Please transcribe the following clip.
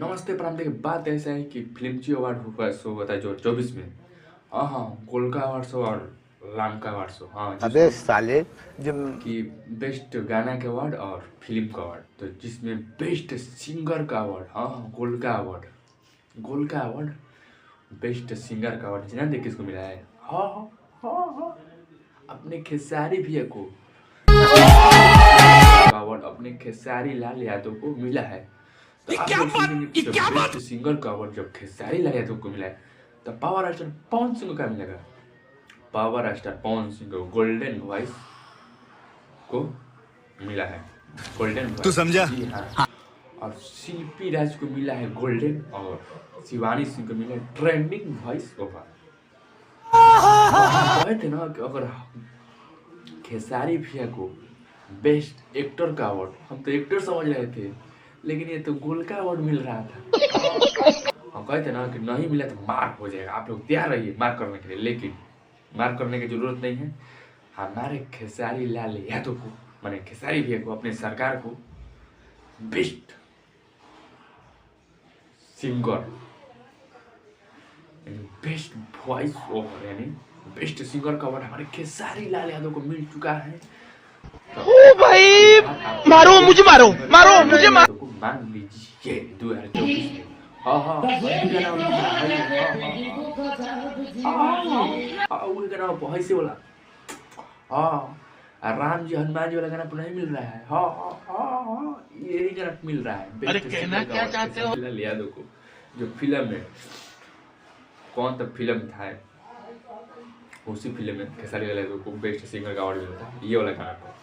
नमस्ते प्रणाम। देखिए बात ऐसा है कि फिल्मची अवार्ड हुआ शो होता है जो 24 में। हाँ हाँ, गोल्ड का अवार्ड शो और लाम का अवार्ड शो। हाँ अबे जिसको साले जो कि बेस्ट गाना के अवार्ड और फिल्म का अवार्ड, तो जिसमें बेस्ट सिंगर का अवार्ड, हाँ हाँ गोल्ड का अवार्ड बेस्ट सिंगर का अवार्ड जान दे किसको मिला है? हाँ हाँ हाँ हाँ, अपने खेसारी भैया को अवार्ड, अपने खेसारी लाल यादव को मिला है। तो आप लोग सोचेंगे कि जब बेस्ट सिंगर का अवार्ड जब खेसारी लाल यादव को मिला है तो पावर स्टार पवन सिंह को क्या मिलेगा? पावर स्टार पवन सिंह को गोल्डन वॉइस को मिला है, गोल्डन वॉइस। तू समझा? जी हाँ। और शिल्पी राज को मिला है गोल्डन, और शिवानी सिंह को मिला है ट्रेंडिंग वॉइस ओवर। कहे थे ना कि अगर खेसारी भैया को बेस्ट एक्टर का अवार्ड, हम तो एक्टर समझ रहे थे, लेकिन ये तो गोल्ड का अवार्ड मिल रहा था। हम कहे थे ना कि नहीं मिला तो मार हो जाएगा, आप लोग तैयार रहिए मार करने के लिए, लेकिन मार करने की जरूरत नहीं है। हमारे खेसारी लाल यादव को, माने खेसारी भैया को, अपने सरकार को best singer best voice over यानी बेस्ट सिंगर का अवार्ड हमारे खेसारी लाल यादव को मिल चुका है। ओ भाई मारो मुझे, मारो मुझे, मारो। को मान लीजिए 2024 में। हाँ हाँ वही गाना भाई से बोला। हाँ, राम जी हनुमान जी वाला गाना तो नहीं मिल रहा है। हाँ हाँ हाँ हाँ, यही गाना मिल रहा है। अरे कहना क्या चाहते हो? लाल यादव को जो फिल्म है, कौन सा फिल्म था, उसी फिल्म में खेसारी लाल यादव को बेस्ट सिंगर का अवार्ड मिला था, ये वाला गाना था।